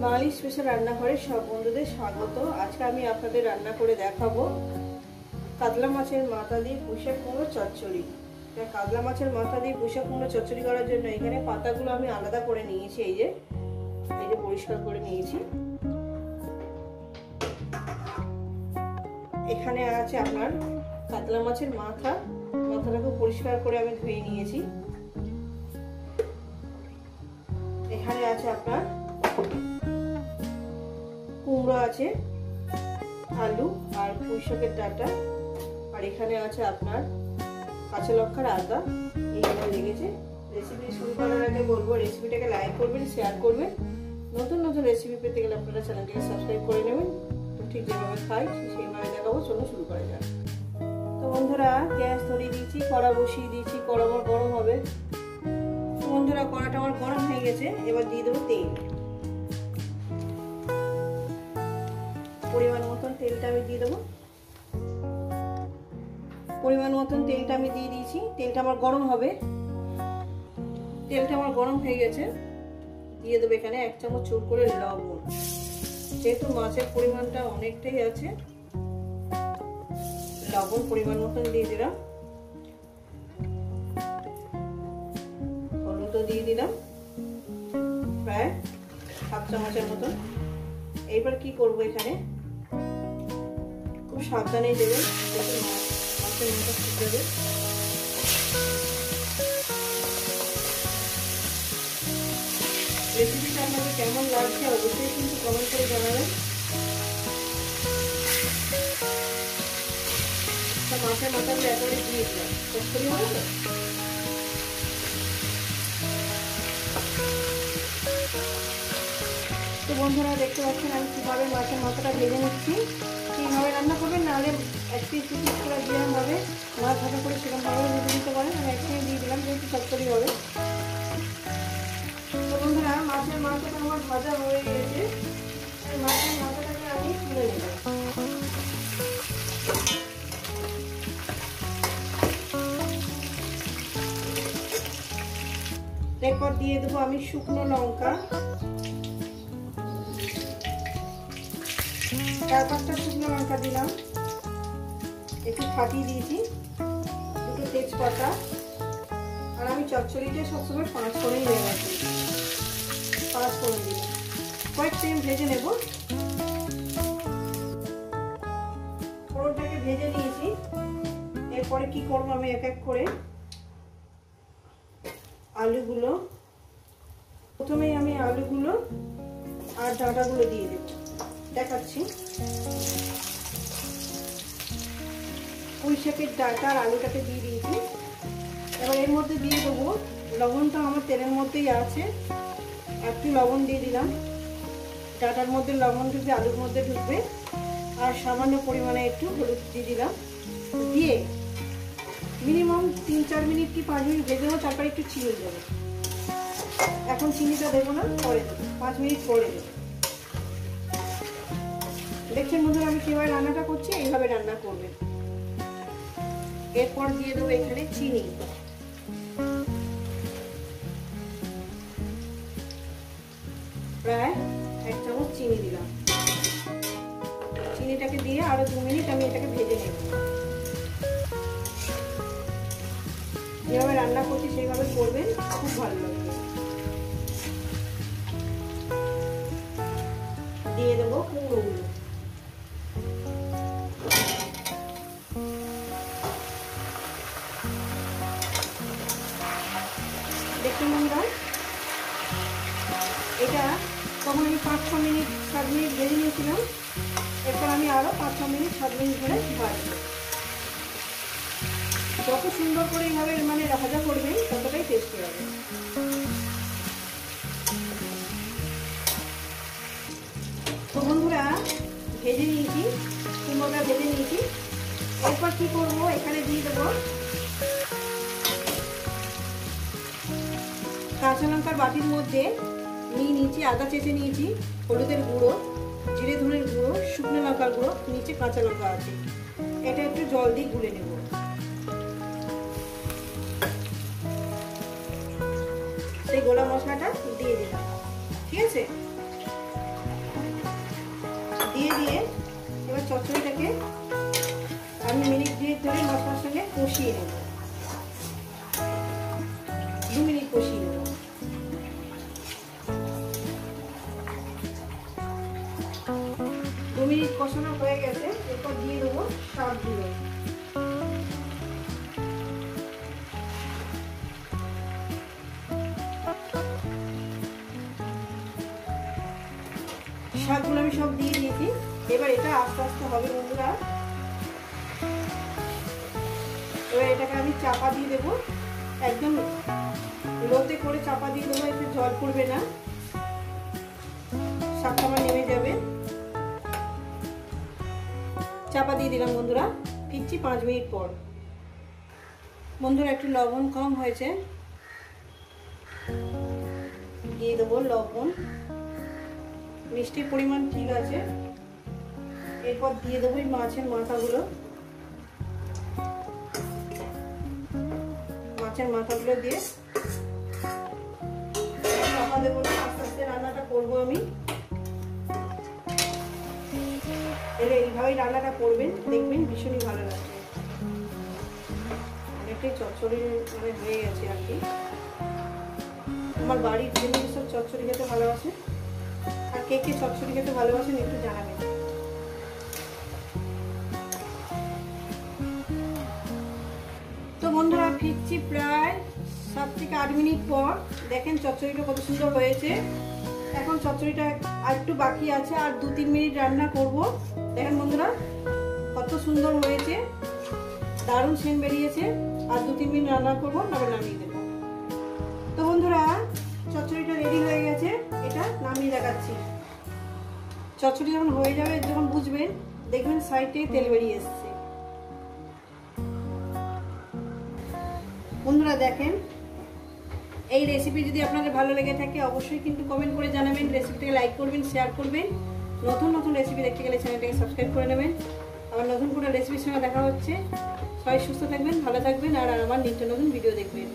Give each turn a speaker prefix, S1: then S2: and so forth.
S1: বাঙালি special রান্নাঘরে সব বন্ধুদের স্বাগত। আজকে আমি আপনাদের রান্না করে দেখাবো কাতলা মাছের মাথা দিয়ে পুঁইশাক কুমড়ো চচ্চড়ি। কাতলা মাছের মাথা দিয়ে পুঁইশাক কুমড়ো চচ্চড়ি করার জন্য এখানে পাতাগুলো আমি আলাদা করে নিয়েছি। এই যে পরিষ্কার করে নিয়েছি। এখানে আছে আপনার কাতলা মাছের মাথাটাকে পরিষ্কার করে আমি ধুয়ে নিয়েছি। এখানে আছে আপনার কুমড়ো আছে, আলু আর পুঁইশাকের ডাঁটা, আর এখানে আছে আপনার কাঁচা লঙ্কার আদা। এইগুলো লেগেছে। রেসিপি শুরু করার আগে বলবো রেসিপিটাকে লাইক করবেন, শেয়ার করবেন। নতুন নতুন রেসিপি পেতে গেলে আপনারা চ্যানেলটিকে সাবস্ক্রাইব করে নেবেন। তো ঠিক যেভাবে খাই সেইভাবে দেখাবো। চলো শুরু করা যাক। তো বন্ধুরা গ্যাস ধরিয়ে দিয়েছি, কড়া বসিয়ে দিয়েছি। কড়া আমার গরম হবে। তো বন্ধুরা কড়াটা আমার গরম হয়ে গেছে। এবার দিয়ে দেবো তেল। পরিমাণ মতন তেলটা আমি দিয়ে দেবো। পরিমাণ মতন তেলটা আমি দিয়ে দিয়েছি। তেলটা আমার গরম হবে। তেলটা আমার গরম হয়ে গেছে। দিয়ে দেবো এখানে 1 চামচ চুর করে লবণ। যেহেতু মাছের পরিমাণটা অনেকটাই আছে, লবণ পরিমাণ মতন দিয়ে দিলাম। হলুদও দিয়ে দিলাম প্রায় 1/2 চামচের মতন। এইবার কি করব, এখানে খুব সাবধানে দেবেন, মাছের মাথা ছুটে যাবে। রেসিপিটা আপনাদের কেমন লাগছে অবশ্যই কিন্তু কমেন্ট করে জানাবেন। মাছের মাথাগুলো একেবারে দিয়ে দিলাম। করি হবে তো। তো বন্ধুরা দেখতে পাচ্ছেন আমি কিভাবে মাছের মাথাটা ভেজে নিচ্ছি। এইভাবে রান্না করবেন, নাহলে 1 পিস করে যেরকমভাবে মাছ ভাজা করে সেরকমভাবে ভেজে নিতে পারেন। আমি একসঙ্গে দিয়ে দিলাম যেহেতু চচ্চড়ি হবে। তো বন্ধুরা মাছের মাথাটা আমার ভাজা হয়ে গেছে। মাছের মাথাটাকে আমি তুলে নেব। এরপর দিয়ে দেবো আমি শুকনো লঙ্কা, 4-5টা শুকনো লঙ্কা দিলাম। একটু ফাটিয়ে দিয়েছি, 2টো তেজপাতা। আর আমি চচ্চড়িতে সবসময় 5 ফোড়নই ব্যবহার করি। 5 ফোড়ন দিলাম। কয়েক সেকেন্ড ভেজে নেব। ফোড়নটাকে ভেজে নিয়েছি। এরপরে কি করব, আমি এক এক করে আলুগুলো, প্রথমেই আমি আলুগুলো আর ডাঁটাগুলো দিয়ে দেব। দেখাচ্ছি। পুঁইশাকের ডাঁটা আর আলুটাকে দিয়ে দিয়েছি। এবার এর মধ্যে দিয়ে দেবো, লবণটা আমার তেলের মধ্যেই আছে, একটু লবণ দিয়ে দিলাম। ডাঁটার মধ্যে লবণ ঢুকবে, আলুর মধ্যে ঢুকবে। আর সামান্য পরিমাণে একটু হলুদ দিয়ে দিলাম। দিয়ে মিনিমাম 3-4 মিনিট কি 5 মিনিট ভেজে নেবো। তারপরে একটু চিনি দেবো। এখন চিনিটা দেবো না, পরে দেবো, 5 মিনিট পরে দেবো। দেখছেন বন্ধুরা আমি কিভাবে রান্নাটা করছি, এইভাবে রান্না করবেন। এরপর দিয়ে দেবো এখানে চিনি। প্রায় 1 চামচ চিনি দিলাম। চিনিটাকে দিয়ে আরো 2 মিনিট আমি এটাকে ভেজে নেব। যেভাবে রান্না করছি সেইভাবে করবেন, খুব ভালো লাগবে। দিয়ে দেবো কুমড়োগুলো। দেখুন বন্ধুরা, এটা তখন আমি 5-6 মিনিট 7 মিনিট ভেজে নিয়েছিলাম। এরপর আমি আরো 5-6 মিনিট 7 মিনিট ধরে ভাজবো। যত সুন্দর করে এইভাবে মানে ভাজা করবেন ততটাই টেস্টি হবে। তো বন্ধুরা ভেজে নিয়েছি, কুমড়োটা ভেজে নিয়েছি। এরপর কি করবো, এখানে দিয়ে দেবো কাঁচা লঙ্কার বাটির মধ্যে নিয়ে নিয়েছি, আদা চেঁচে নিয়েছি, হলুদের গুঁড়ো, জিরে ধনের গুঁড়ো, শুকনো লঙ্কার গুঁড়ো, নিচে কাঁচা লঙ্কা আছে। এটা একটু জল দিয়ে গুলে নেব। সেই গোলা মশলাটা দিয়ে দিলাম। ঠিক আছে। চচ্চড়িটাকে আমি মিনিট 2 ধরে মশলার সঙ্গে কষিয়ে নেব। 2 মিনিট কষিয়ে নেব। মিনিট কষানো হয়ে গেছে, এরপর দিয়ে দেবো শাকগুলো। শাকগুলো আমি সব দিয়ে দিয়েছি। এবার এটা আস্তে আস্তে হবে বন্ধুরা। এবার এটাকে আমি চাপা দিয়ে দেবো, একদম লোতে করে চাপা দিয়ে দেবো, এতে জল পড়বে না, শাকটা আমার নেমে যাবে। চাপা দিয়ে দিলাম বন্ধুরা, ফিরছি 5 মিনিট পর। বন্ধুরা একটু লবণ কম হয়েছে, দিয়ে দেবো লবণ। মিষ্টির পরিমাণ ঠিক আছে। এরপর দিয়ে দেবো এই মাছের মাথাগুলো। মাছের মাথাগুলো দিয়ে চাপা দেবো না, আস্তে আস্তে রান্নাটা করবো আমি। এলে এইভাবেই রান্নাটা করবেন, দেখবেন ভীষণই ভালো লাগবে। অনেকটাই চচ্চড়ি মানে হয়ে গেছে আর কি। আমার বাড়ির জন্য সব চচ্চড়ি খেতে ভালোবাসে, আর কে কে চচ্চড়ি খেতে ভালোবাসেন একটু জানাবেন। তো বন্ধুরা ফিরছি প্রায় 7 থেকে 8 মিনিট পর। দেখেন চচ্চড়িটা কত সুন্দর হয়েছে। এখন চচ্চড়িটা আর একটু বাকি আছে, আর 2-3 মিনিট রান্না করব। দেখেন বন্ধুরা কত সুন্দর হয়েছে, দারুণ সেন্ট বেরিয়েছে। আর 2-3 মিনিট রান্না করব, তারপর নামিয়ে দেবো। তো বন্ধুরা চচ্চড়িটা রেডি হয়ে গেছে, এটা নামিয়ে দেখাচ্ছি। চচ্চড়ি যখন হয়ে যাবে, যখন বুঝবেন, দেখবেন সাইড থেকে তেল বেরিয়ে এসছে। বন্ধুরা দেখেন, এই রেসিপি যদি আপনাদের ভালো লেগে থাকে অবশ্যই কিন্তু কমেন্ট করে জানাবেন, রেসিপিটাকে লাইক করবেন, শেয়ার করবেন। নতুন নতুন রেসিপি দেখতে গেলে চ্যানেলটাকে সাবস্ক্রাইব করে নেবেন। আবার নতুন কোনো রেসিপির সঙ্গে দেখা হচ্ছে। সবাই সুস্থ থাকবেন, ভালো থাকবেন, আর আমার নিত্য নতুন ভিডিও দেখবেন।